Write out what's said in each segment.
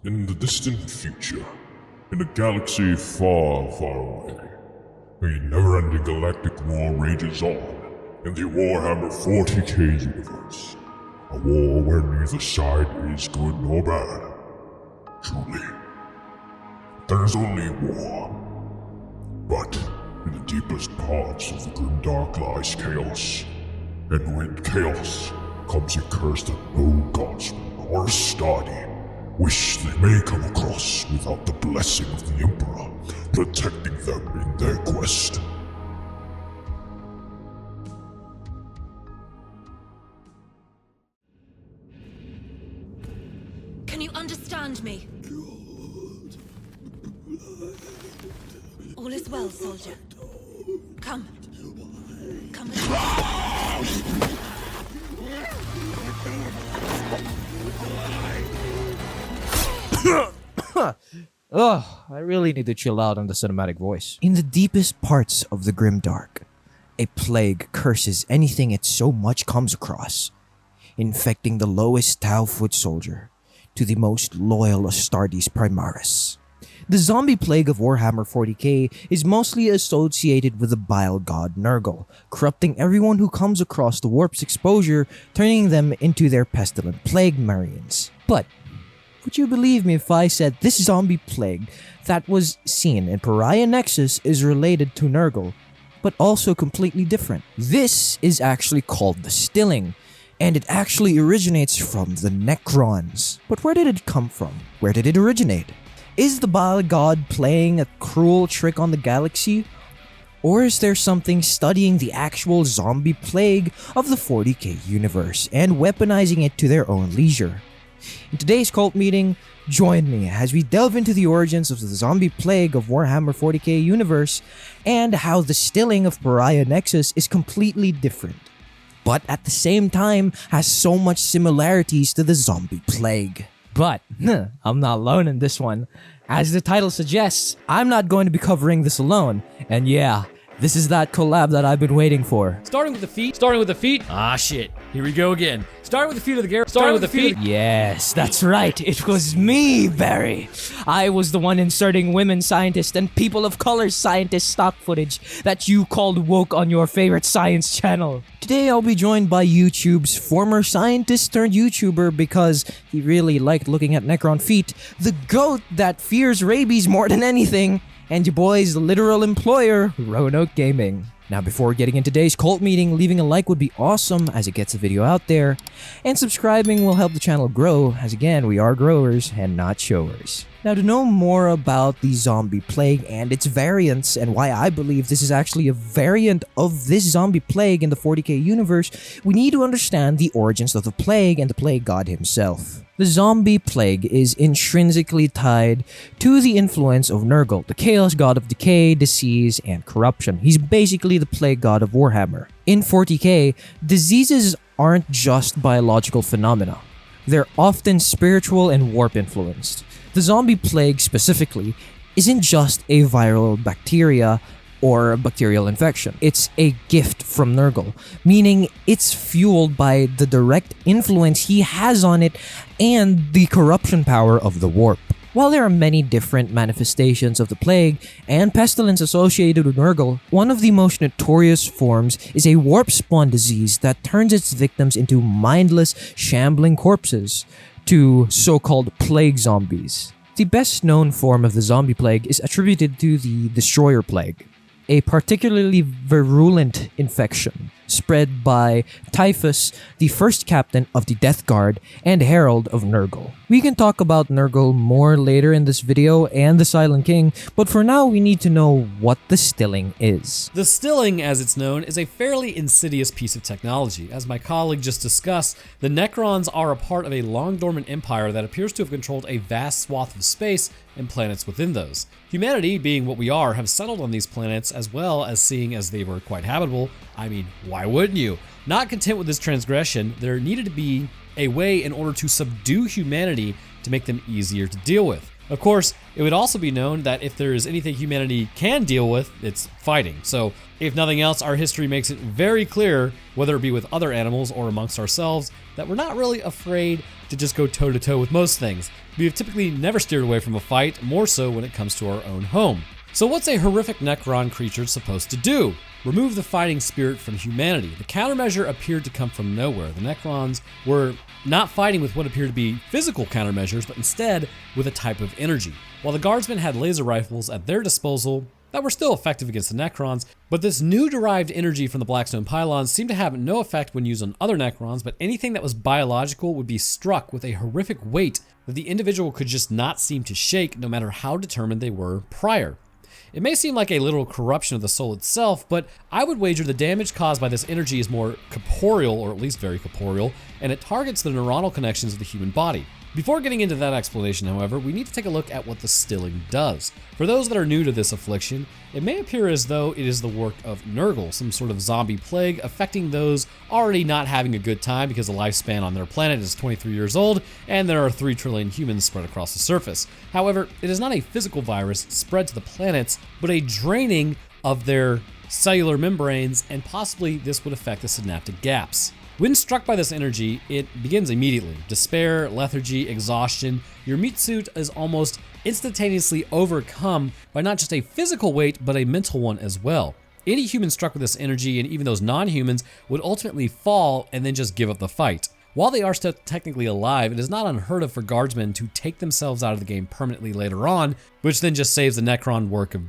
In the distant future, in a galaxy far, far away, a never-ending galactic war rages on in the Warhammer 40k universe. A war where neither side is good nor bad. Truly. There's only war. But in the deepest parts of the grimdark lies chaos. And with chaos comes a curse that no godsman or Astardi wish they may come across without the blessing of the Emperor protecting them in their quest. Can you understand me? All is well, soldier. Come. Come with me. Ugh, I really need to chill out on the cinematic voice. In the deepest parts of the grimdark, a plague curses anything it so much comes across, infecting the lowest Tau foot soldier to the most loyal Astartes Primaris. The Zombie Plague of Warhammer 40k is mostly associated with the bile god Nurgle, corrupting everyone who comes across the warp's exposure, turning them into their pestilent plague marines. But would you believe me if I said this zombie plague that was seen in Pariah Nexus is related to Nurgle, but also completely different? This is actually called the Stilling, and it actually originates from the Necrons. But where did it come from? Where did it originate? Is the Bile God playing a cruel trick on the galaxy? Or is there something studying the actual zombie plague of the 40k universe and weaponizing it to their own leisure? In today's cult meeting, join me as we delve into the origins of the Zombie Plague of Warhammer 40k universe and how the Stilling of Pariah Nexus is completely different, but at the same time has so much similarities to the Zombie Plague. But I'm not alone in this one. As the title suggests, I'm not going to be covering this alone. And yeah, this is that collab that I've been waiting for. Starting with the feet. Ah, shit. Here we go again. Starting with the feet of the Garrett. Starting with the feet. Yes, that's right. It was me, Barry. I was the one inserting women scientists and people of color scientist stock footage that you called woke on your favorite science channel. Today I'll be joined by YouTube's former scientist turned YouTuber because he really liked looking at Necron feet, the goat that fears rabies more than anything, and your boy's literal employer, Roanoke Gaming. Now before getting into today's cult meeting, leaving a like would be awesome as it gets the video out there, and subscribing will help the channel grow as again, we are growers and not showers. Now to know more about the Zombie Plague and its variants and why I believe this is actually a variant of this Zombie Plague in the 40k universe, we need to understand the origins of the Plague and the Plague God himself. The Zombie Plague is intrinsically tied to the influence of Nurgle, the chaos god of decay, disease, and corruption. He's basically the Plague God of Warhammer. In 40k, diseases aren't just biological phenomena. They're often spiritual and warp influenced. The Zombie Plague specifically isn't just a viral bacteria or a bacterial infection. It's a gift from Nurgle, meaning it's fueled by the direct influence he has on it and the corruption power of the warp. While there are many different manifestations of the plague and pestilence associated with Nurgle, one of the most notorious forms is a warp spawn disease that turns its victims into mindless, shambling corpses, to so-called plague zombies. The best known form of the zombie plague is attributed to the Destroyer Plague, a particularly virulent infection spread by Typhus, the first captain of the Death Guard and herald of Nurgle. We can talk about Nurgle more later in this video and the Silent King, but for now we need to know what the Stilling is. The Stilling, as it's known, is a fairly insidious piece of technology. As my colleague just discussed, the Necrons are a part of a long-dormant empire that appears to have controlled a vast swath of space and planets within those. Humanity, being what we are, have settled on these planets as well as seeing as they were quite habitable. I mean, why wouldn't you? Not content with this transgression, there needed to be a way in order to subdue humanity to make them easier to deal with. Of course, it would also be known that if there is anything humanity can deal with, it's fighting. So If nothing else, our history makes it very clear, whether it be with other animals or amongst ourselves, that we're not really afraid to just go toe-to-toe with most things. We have typically never steered away from a fight, more so when it comes to our own home. So what's a horrific Necron creature supposed to do? Remove the fighting spirit from humanity. The countermeasure appeared to come from nowhere. The Necrons were not fighting with what appeared to be physical countermeasures, but instead with a type of energy. While the guardsmen had laser rifles at their disposal that were still effective against the Necrons, but this new derived energy from the Blackstone pylons seemed to have no effect when used on other Necrons, but anything that was biological would be struck with a horrific weight that the individual could just not seem to shake, no matter how determined they were prior. It may seem like a literal corruption of the soul itself, but I would wager the damage caused by this energy is more corporeal, or at least very corporeal, and it targets the neuronal connections of the human body. Before getting into that explanation, however, we need to take a look at what the stilling does. For those that are new to this affliction, it may appear as though it is the work of Nurgle, some sort of zombie plague affecting those already not having a good time because the lifespan on their planet is 23 years old and there are 3 trillion humans spread across the surface. However, it is not a physical virus spread to the planets, but a draining of their cellular membranes, and possibly this would affect the synaptic gaps. When struck by this energy, it begins immediately. Despair, lethargy, exhaustion. Your meat suit is almost instantaneously overcome by not just a physical weight, but a mental one as well. Any human struck with this energy, and even those non-humans, would ultimately fall and then just give up the fight. While they are still technically alive, it is not unheard of for guardsmen to take themselves out of the game permanently later on, which then just saves the Necron work of,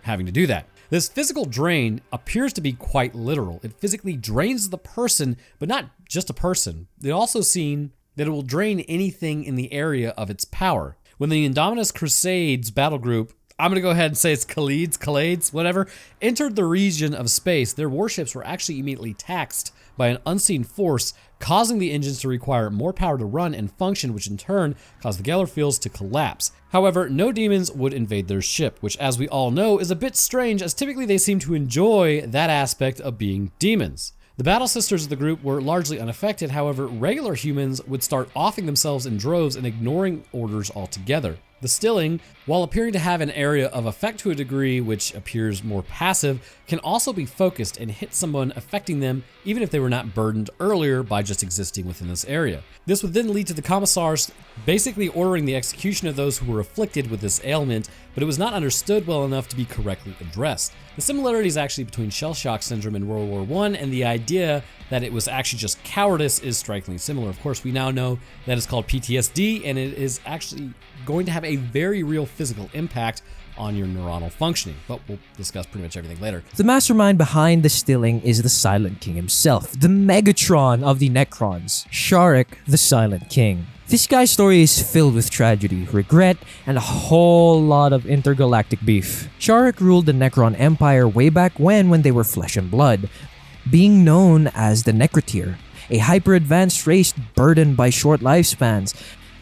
having to do that. This physical drain appears to be quite literal. It physically drains the person, but not just a person. They also seen that it will drain anything in the area of its power. When the Indominus Crusades battle group, I'm going to go ahead and say it's Khaleds, whatever, entered the region of space, their warships were actually immediately taxed by an unseen force, causing the engines to require more power to run and function, which in turn caused the Geller fields to collapse. However, no demons would invade their ship, which as we all know is a bit strange, as typically they seem to enjoy that aspect of being demons. The battle sisters of the group were largely unaffected, however, regular humans would start offing themselves in droves and ignoring orders altogether. The stilling, while appearing to have an area of effect to a degree which appears more passive, can also be focused and hit someone, affecting them even if they were not burdened earlier by just existing within this area. This would then lead to the commissars basically ordering the execution of those who were afflicted with this ailment, but it was not understood well enough to be correctly addressed. The similarities actually between shell shock syndrome in World War I and the idea that it was actually just cowardice is strikingly similar. Of course, we now know that it's called PTSD, and it is actually going to have a very real physical impact on your neuronal functioning, but we'll discuss pretty much everything later. The mastermind behind the stilling is the Silent King himself, the Megatron of the Necrons, Sharik the Silent King. This guy's story is filled with tragedy, regret, and a whole lot of intergalactic beef. Sharik ruled the Necron Empire way back when they were flesh and blood, being known as the Necrotier, a hyper-advanced race burdened by short lifespans,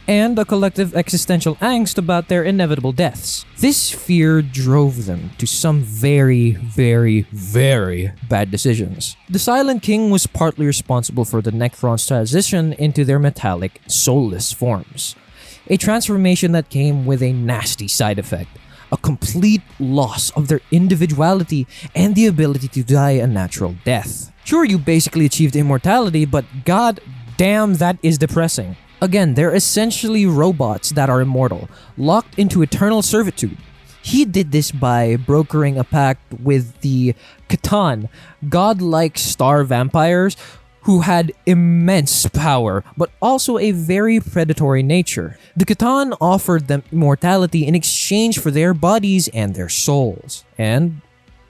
and a collective existential angst about their inevitable deaths. This fear drove them to some very, very, very bad decisions. The Silent King was partly responsible for the Necrons' transition into their metallic, soulless forms. A transformation that came with a nasty side effect: a complete loss of their individuality and the ability to die a natural death. Sure, you basically achieved immortality, but god damn, that is depressing. Again, they're essentially robots that are immortal, locked into eternal servitude. He did this by brokering a pact with the Catan, godlike star vampires who had immense power, but also a very predatory nature. The Catan offered them immortality in exchange for their bodies and their souls. And,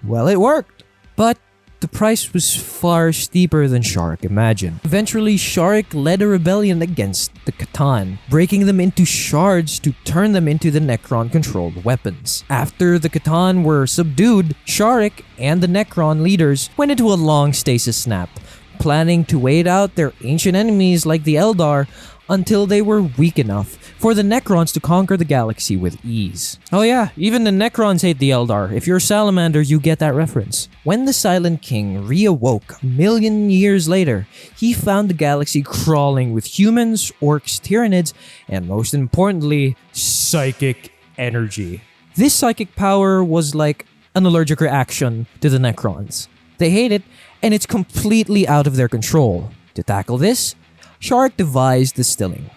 well, it worked. But the price was far steeper than Sharik imagined. Eventually, Sharik led a rebellion against the Catan, breaking them into shards to turn them into the Necron-controlled weapons. After the Catan were subdued, Sharik and the Necron leaders went into a long stasis snap, planning to wait out their ancient enemies like the Eldar until they were weak enough for the Necrons to conquer the galaxy with ease. Oh yeah, even the Necrons hate the Eldar. If you're a salamander, you get that reference. When the Silent King reawoke a million years later, he found the galaxy crawling with humans, orcs, Tyranids, and most importantly, psychic energy. This psychic power was like an allergic reaction to the Necrons. They hate it, and it's completely out of their control. To tackle this, Shark devised the stilling.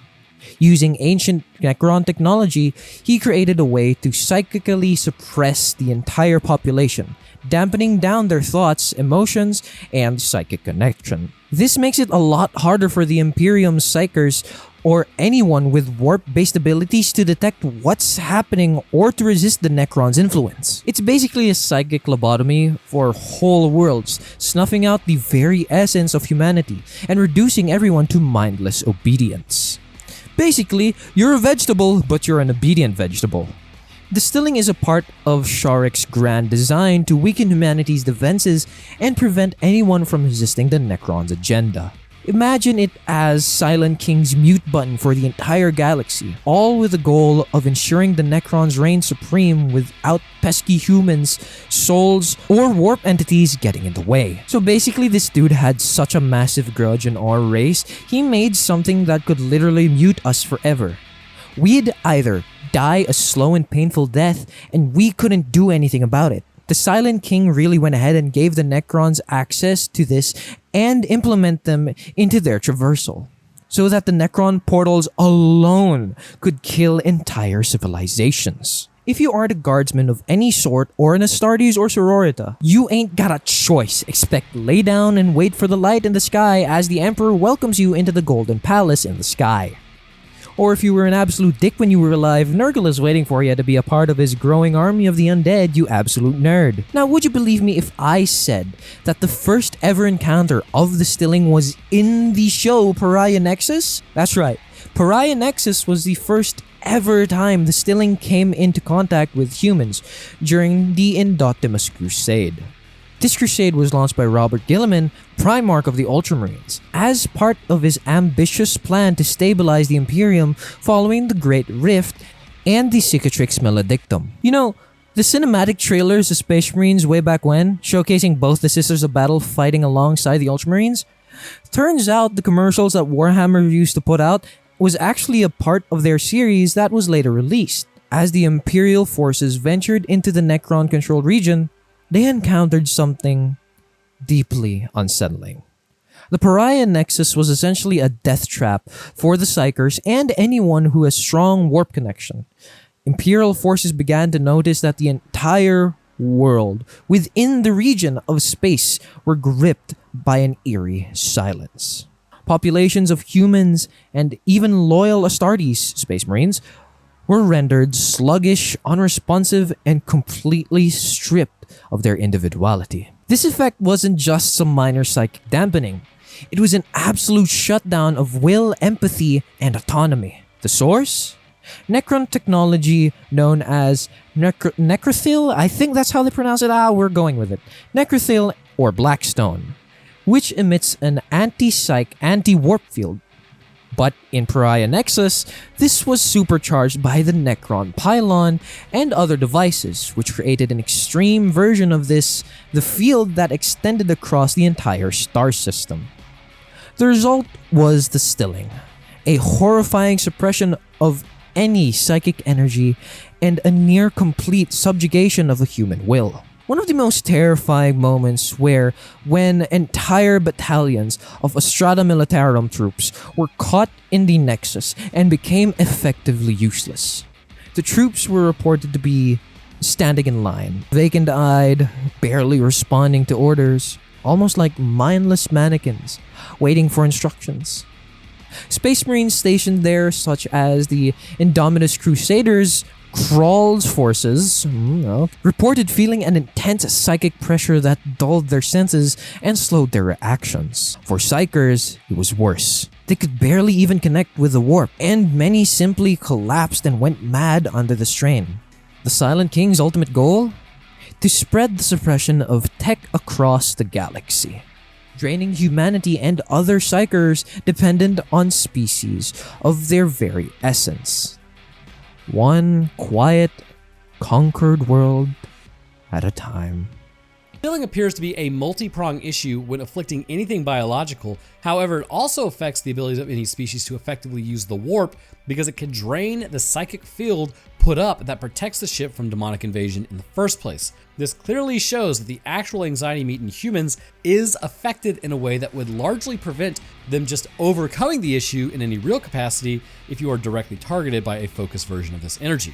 Using ancient Necron technology, he created a way to psychically suppress the entire population, dampening down their thoughts, emotions, and psychic connection. This makes it a lot harder for the Imperium's psychers or anyone with warp-based abilities to detect what's happening or to resist the Necron's influence. It's basically a psychic lobotomy for whole worlds, snuffing out the very essence of humanity and reducing everyone to mindless obedience. Basically, you're a vegetable, but you're an obedient vegetable. The stilling is a part of Sharek's grand design to weaken humanity's defenses and prevent anyone from resisting the Necron's agenda. Imagine it as Silent King's mute button for the entire galaxy, all with the goal of ensuring the Necrons reign supreme without pesky humans, souls, or warp entities getting in the way. So basically, this dude had such a massive grudge on our race, he made something that could literally mute us forever. We'd either die a slow and painful death, and we couldn't do anything about it. The Silent King really went ahead and gave the Necrons access to this and implement them into their traversal, so that the Necron portals alone could kill entire civilizations. If you are the guardsman of any sort or an Astartes or Sororita, you ain't got a choice. Expect lay down and wait for the light in the sky as the Emperor welcomes you into the Golden Palace in the sky. Or if you were an absolute dick when you were alive, Nurgle is waiting for you to be a part of his growing army of the undead, you absolute nerd. Now, would you believe me if I said that the first ever encounter of the stilling was in the show Pariah Nexus? That's right. Pariah Nexus was the first ever time the stilling came into contact with humans during the Indotimus Crusade. This crusade was launched by Robert Gilliman, Primarch of the Ultramarines, as part of his ambitious plan to stabilize the Imperium following the Great Rift and the Cicatrix Maledictum. You know, the cinematic trailers of Space Marines way back when, showcasing both the Sisters of Battle fighting alongside the Ultramarines, turns out the commercials that Warhammer used to put out was actually a part of their series that was later released. As the Imperial forces ventured into the Necron-controlled region, they encountered something deeply unsettling. The Pariah Nexus was essentially a death trap for the Psychers and anyone who has strong warp connection. Imperial forces began to notice that the entire world within the region of space were gripped by an eerie silence. Populations of humans and even loyal Astartes Space Marines were rendered sluggish, unresponsive, and completely stripped of their individuality. This effect wasn't just some minor psychic dampening. It was an absolute shutdown of will, empathy, and autonomy. The source? Necron technology known as Necrothil, I think that's how they pronounce it. We're going with it. Necrothil or Blackstone, which emits an anti-psych, anti-warp field. But in Pariah Nexus, this was supercharged by the Necron Pylon and other devices, which created an extreme version of this, the field that extended across the entire star system. The result was the stilling, a horrifying suppression of any psychic energy and a near complete subjugation of the human will. One of the most terrifying moments when entire battalions of Astrada Militarum troops were caught in the Nexus and became effectively useless. The troops were reported to be standing in line, vacant-eyed, barely responding to orders, almost like mindless mannequins, waiting for instructions. Space Marines stationed there, such as the Indominus Crusaders, Krall's forces, reported feeling an intense psychic pressure that dulled their senses and slowed their reactions. For Psychers, it was worse. They could barely even connect with the warp, and many simply collapsed and went mad under the strain. The Silent King's ultimate goal? To spread the suppression of tech across the galaxy, draining humanity and other Psychers dependent on species of their very essence. One quiet, conquered world at a time. Stilling appears to be a multi-pronged issue when afflicting anything biological. However, it also affects the abilities of any species to effectively use the warp because it can drain the psychic field, put up that protects the ship from demonic invasion in the first place. This clearly shows that the actual anxiety meat in humans is affected in a way that would largely prevent them just overcoming the issue in any real capacity if you are directly targeted by a focused version of this energy.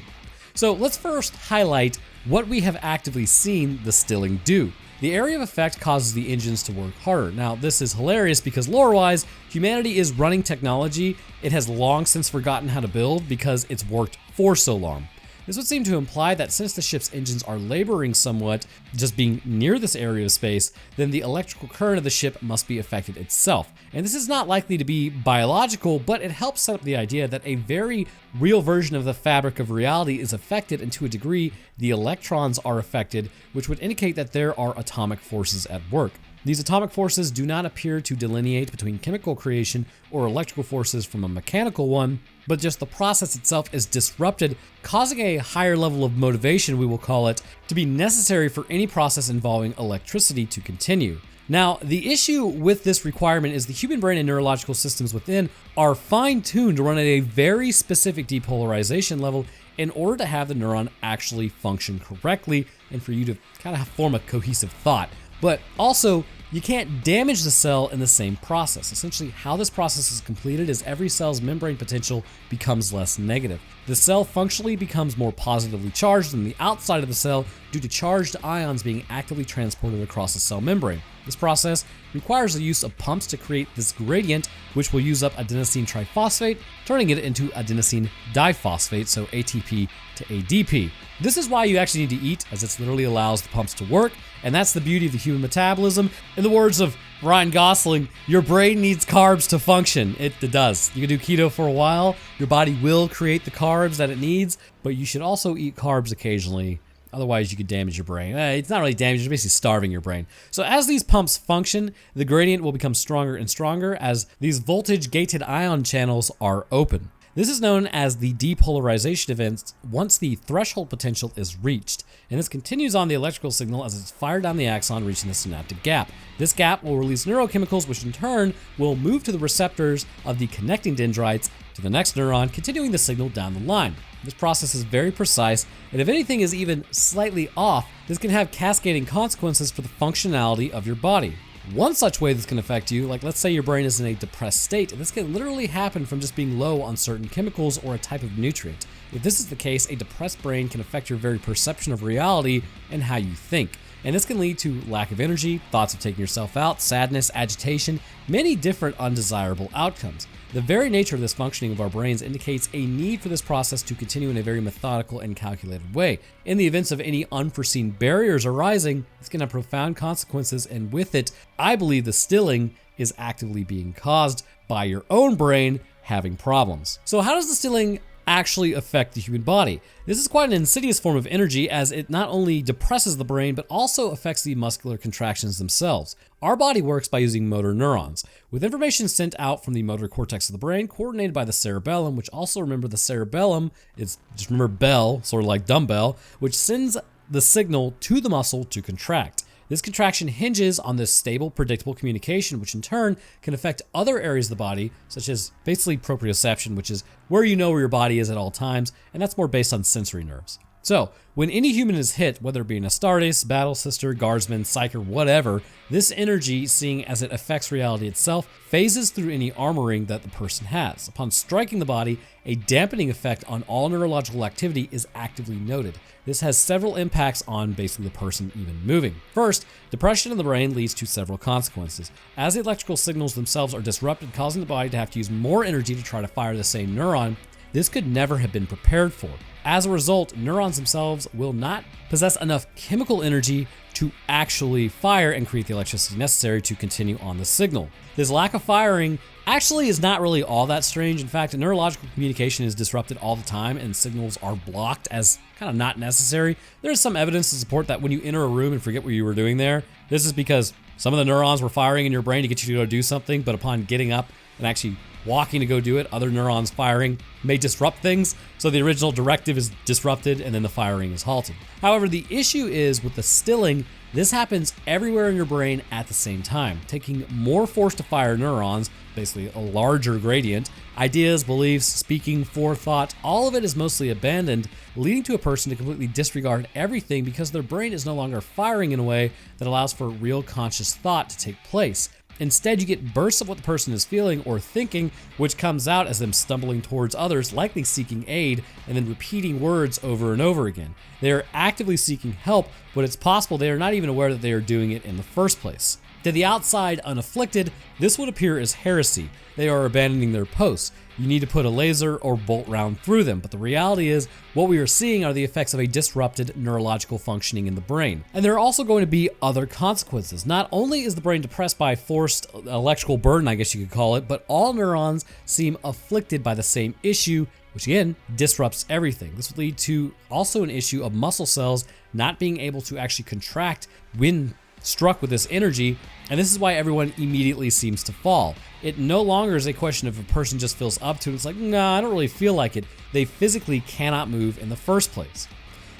So let's first highlight what we have actively seen the stilling do. The area of effect causes the engines to work harder. Now, this is hilarious because lore-wise, humanity is running technology it has long since forgotten how to build because it's worked for so long. This would seem to imply that since the ship's engines are laboring somewhat, just being near this area of space, then the electrical current of the ship must be affected itself. And this is not likely to be biological, but it helps set up the idea that a very real version of the fabric of reality is affected, and to a degree, the electrons are affected, which would indicate that there are atomic forces at work. These atomic forces do not appear to delineate between chemical creation or electrical forces from a mechanical one, but just the process itself is disrupted, causing a higher level of motivation, we will call it, to be necessary for any process involving electricity to continue. Now, the issue with this requirement is the human brain and neurological systems within are fine-tuned to run at a very specific depolarization level in order to have the neuron actually function correctly and for you to kind of form a cohesive thought. But also, you can't damage the cell in the same process. Essentially, how this process is completed is every cell's membrane potential becomes less negative. The cell functionally becomes more positively charged than the outside of the cell due to charged ions being actively transported across the cell membrane. This process requires the use of pumps to create this gradient, which will use up adenosine triphosphate, turning it into adenosine diphosphate, so ATP to ADP. This is why you actually need to eat, as it literally allows the pumps to work, and that's the beauty of the human metabolism. In the words of Ryan Gosling, your brain needs carbs to function. It does. You can do keto for a while, your body will create the carbs that it needs, but you should also eat carbs occasionally. Otherwise, you could damage your brain. It's not really damage, you're basically starving your brain. So as these pumps function, the gradient will become stronger and stronger as these voltage-gated ion channels are open. This is known as the depolarization event once the threshold potential is reached, and this continues on the electrical signal as it's fired down the axon, reaching the synaptic gap. This gap will release neurochemicals, which in turn will move to the receptors of the connecting dendrites to the next neuron, continuing the signal down the line. This process is very precise, and if anything is even slightly off, this can have cascading consequences for the functionality of your body. One such way this can affect you, like let's say your brain is in a depressed state, and this can literally happen from just being low on certain chemicals or a type of nutrient. If this is the case, a depressed brain can affect your very perception of reality and how you think. And this can lead to lack of energy, thoughts of taking yourself out, sadness, agitation, many different undesirable outcomes. The very nature of this functioning of our brains indicates a need for this process to continue in a very methodical and calculated way. In the events of any unforeseen barriers arising, this can have profound consequences, and with it, I believe the stilling is actively being caused by your own brain having problems. So how does the stilling actually affect the human body? This is quite an insidious form of energy, as it not only depresses the brain but also affects the muscular contractions themselves. Our body works by using motor neurons, with information sent out from the motor cortex of the brain, coordinated by the cerebellum, which also, remember, the cerebellum is, just remember bell, sort of like dumbbell, which sends the signal to the muscle to contract. This contraction hinges on this stable, predictable communication, which in turn can affect other areas of the body, such as basically proprioception, which is where you know where your body is at all times, and that's more based on sensory nerves. So, when any human is hit, whether it be an Astartes, Battle Sister, Guardsman, Psyker, whatever, this energy, seeing as it affects reality itself, phases through any armoring that the person has. Upon striking the body, a dampening effect on all neurological activity is actively noted. This has several impacts on basically the person even moving. First, depression in the brain leads to several consequences. As the electrical signals themselves are disrupted, causing the body to have to use more energy to try to fire the same neuron, this could never have been prepared for. As a result, neurons themselves will not possess enough chemical energy to actually fire and create the electricity necessary to continue on the signal. This lack of firing actually is not really all that strange. In fact, neurological communication is disrupted all the time and signals are blocked as kind of not necessary. There is some evidence to support that when you enter a room and forget what you were doing there, this is because some of the neurons were firing in your brain to get you to go do something, but upon getting up and actually walking to go do it, other neurons firing may disrupt things, so the original directive is disrupted and then the firing is halted. However, the issue is with the stilling, this happens everywhere in your brain at the same time, taking more force to fire neurons, basically a larger gradient. Ideas, beliefs, speaking, forethought, all of it is mostly abandoned, leading to a person to completely disregard everything because their brain is no longer firing in a way that allows for real conscious thought to take place. Instead, you get bursts of what the person is feeling or thinking, which comes out as them stumbling towards others, likely seeking aid, and then repeating words over and over again. They are actively seeking help, but it's possible they are not even aware that they are doing it in the first place. To the outside, unafflicted, this would appear as heresy. They are abandoning their posts. You need to put a laser or bolt round through them, but the reality is what we are seeing are the effects of a disrupted neurological functioning in the brain. And there are also going to be other consequences. Not only is the brain depressed by forced electrical burden, I guess you could call it, but all neurons seem afflicted by the same issue, which again disrupts everything. This will lead to also an issue of muscle cells not being able to actually contract when struck with this energy, and this is why everyone immediately seems to fall. It no longer is a question of a person just feels up to it. It's like, nah, I don't really feel like it. They physically cannot move in the first place.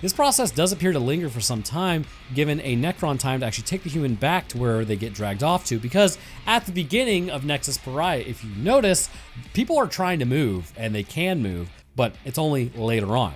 This process does appear to linger for some time, given a Necron time to actually take the human back to where they get dragged off to, because at the beginning of Nexus Pariah, if you notice, people are trying to move, and they can move, but it's only later on.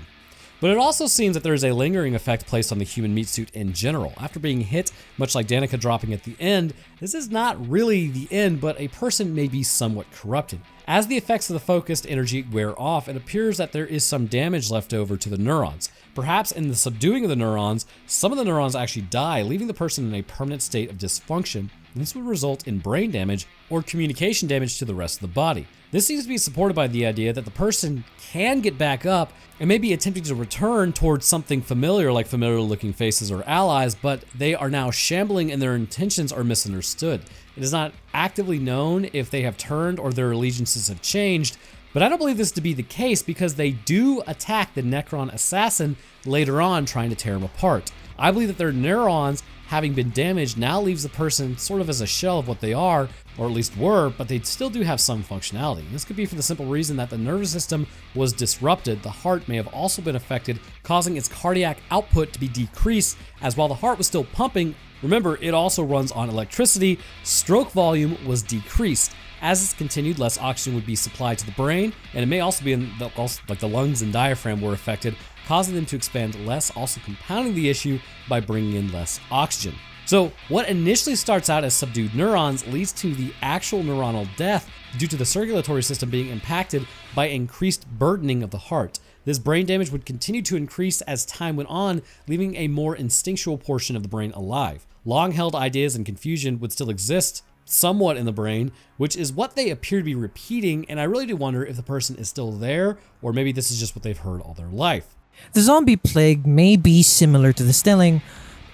But it also seems that there is a lingering effect placed on the human meat suit in general. After being hit, much like Danica dropping at the end, this is not really the end, but a person may be somewhat corrupted. As the effects of the focused energy wear off, it appears that there is some damage left over to the neurons. Perhaps in the subduing of the neurons, some of the neurons actually die, leaving the person in a permanent state of dysfunction. This would result in brain damage or communication damage to the rest of the body. This seems to be supported by the idea that the person can get back up and may be attempting to return towards something familiar, like familiar looking faces or allies, but they are now shambling and their intentions are misunderstood. It is not actively known if they have turned or their allegiances have changed, but I don't believe this to be the case because they do attack the Necron assassin later on, trying to tear him apart. I believe that their neurons, having been damaged, now leaves the person sort of as a shell of what they are, or at least were, but they still do have some functionality. This could be for the simple reason that the nervous system was disrupted. The heart may have also been affected, causing its cardiac output to be decreased, as while the heart was still pumping, remember, it also runs on electricity, stroke volume was decreased. As this continued, less oxygen would be supplied to the brain, and it may also be in the lungs and diaphragm were affected, causing them to expand less, also compounding the issue by bringing in less oxygen. So what initially starts out as subdued neurons leads to the actual neuronal death due to the circulatory system being impacted by increased burdening of the heart. This brain damage would continue to increase as time went on, leaving a more instinctual portion of the brain alive. Long-held ideas and confusion would still exist somewhat in the brain, which is what they appear to be repeating, and I really do wonder if the person is still there, or maybe this is just what they've heard all their life. The zombie plague may be similar to the stilling,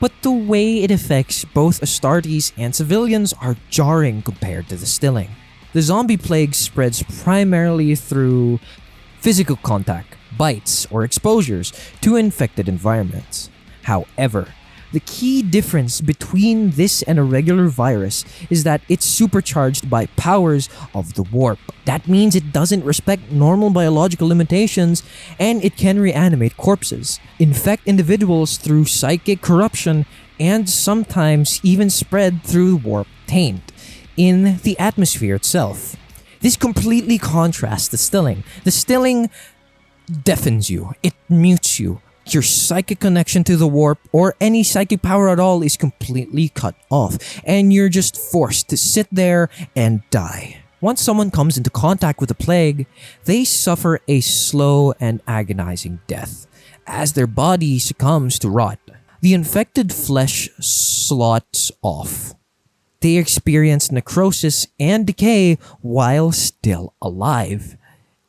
but the way it affects both Astartes and civilians are jarring compared to the stilling. The zombie plague spreads primarily through physical contact, bites, or exposures to infected environments. However, the key difference between this and a regular virus is that it's supercharged by powers of the warp. That means it doesn't respect normal biological limitations, and it can reanimate corpses, infect individuals through psychic corruption, and sometimes even spread through warp taint in the atmosphere itself. This completely contrasts the stilling. The stilling deafens you, it mutes you. Your psychic connection to the warp or any psychic power at all is completely cut off, and you're just forced to sit there and die. Once someone comes into contact with the plague, they suffer a slow and agonizing death as their body succumbs to rot. The infected flesh slots off. They experience necrosis and decay while still alive.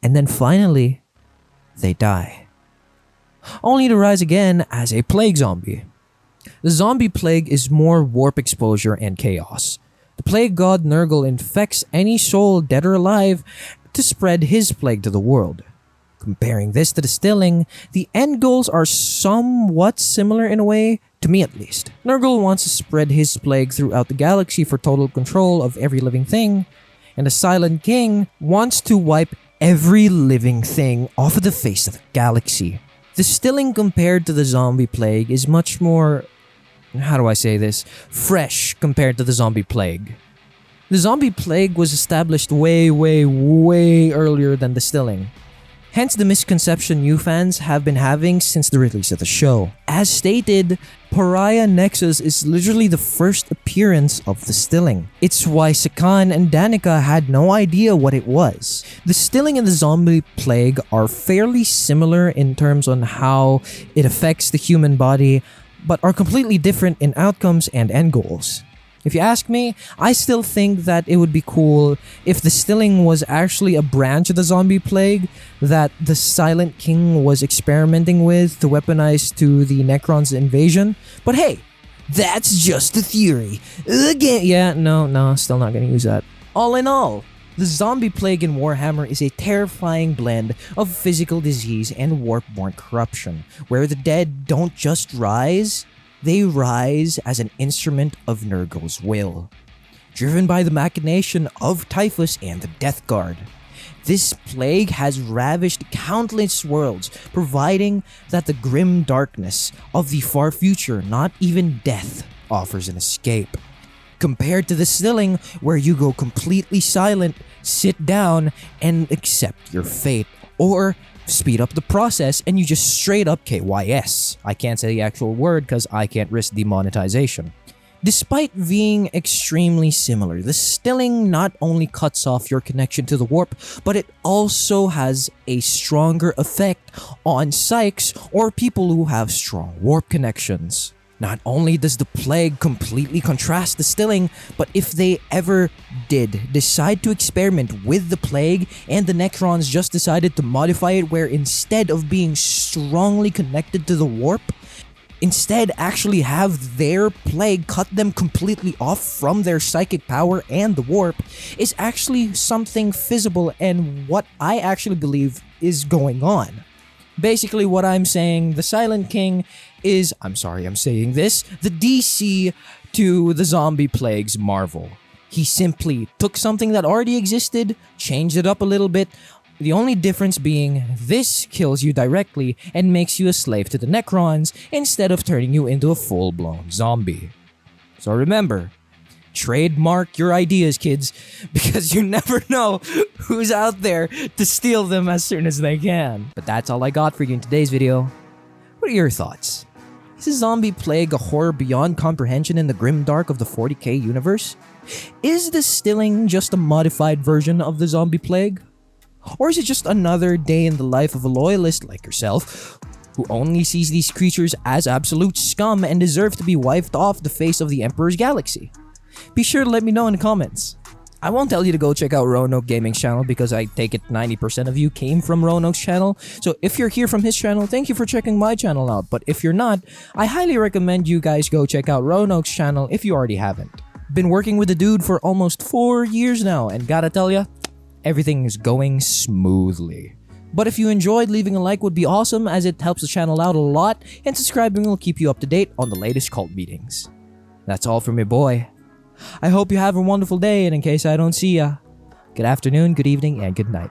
And then finally, they die, only to rise again as a plague zombie. The zombie plague is more warp exposure and chaos. The plague god Nurgle infects any soul, dead or alive, to spread his plague to the world. Comparing this to the stilling, the end goals are somewhat similar in a way, to me at least. Nurgle wants to spread his plague throughout the galaxy for total control of every living thing, and the Silent King wants to wipe every living thing off of the face of the galaxy. The Stilling compared to the Zombie Plague is much more, how do I say this, fresh compared to the Zombie Plague. The Zombie Plague was established way earlier than the Stilling. Hence the misconception you fans have been having since the release of the show. As stated, Pariah Nexus is literally the first appearance of the Stilling. It's why Sakan and Danica had no idea what it was. The Stilling and the Zombie Plague are fairly similar in terms on how it affects the human body, but are completely different in outcomes and end goals. If you ask me, I still think that it would be cool if the Stilling was actually a branch of the Zombie Plague that the Silent King was experimenting with to weaponize to the Necrons' invasion. But hey, that's just a theory. Again, yeah, no, still not gonna use that. All in all, the Zombie Plague in Warhammer is a terrifying blend of physical disease and warp-born corruption, where the dead don't just rise, they rise as an instrument of Nurgle's will, driven by the machination of Typhus and the Death Guard. This plague has ravished countless worlds, providing that the grim darkness of the far future, not even death, offers an escape. Compared to the Stilling, where you go completely silent, sit down, and accept your fate, or speed up the process and you just straight up KYS. I can't say the actual word because I can't risk demonetization. Despite being extremely similar, the Stilling not only cuts off your connection to the warp, but it also has a stronger effect on psychs or people who have strong warp connections. Not only does the plague completely contrast the Stilling, but if they ever did decide to experiment with the plague and the Necrons just decided to modify it where instead of being strongly connected to the warp, instead actually have their plague cut them completely off from their psychic power and the warp, is actually something feasible and what I actually believe is going on. Basically what I'm saying, the Silent King is, I'm sorry I'm saying this, the DC to the Zombie Plague's Marvel. He simply took something that already existed, changed it up a little bit, the only difference being this kills you directly and makes you a slave to the Necrons instead of turning you into a full-blown zombie. So remember, trademark your ideas, kids, because you never know who's out there to steal them as soon as they can. But that's all I got for you in today's video. What are your thoughts? Is the Zombie Plague a horror beyond comprehension in the grim dark of the 40k universe? Is the Stilling just a modified version of the Zombie Plague? Or is it just another day in the life of a loyalist like yourself, who only sees these creatures as absolute scum and deserve to be wiped off the face of the Emperor's galaxy? Be sure to let me know in the comments. I won't tell you to go check out Roanoke Gaming's channel because I take it 90% of you came from Roanoke's channel. So if you're here from his channel, thank you for checking my channel out. But if you're not, I highly recommend you guys go check out Roanoke's channel if you already haven't. Been working with the dude for almost 4 years now and gotta tell ya, everything is going smoothly. But if you enjoyed, leaving a like would be awesome as it helps the channel out a lot, and subscribing will keep you up to date on the latest cult meetings. That's all from your boy. I hope you have a wonderful day, and in case I don't see ya, good afternoon, good evening, and good night.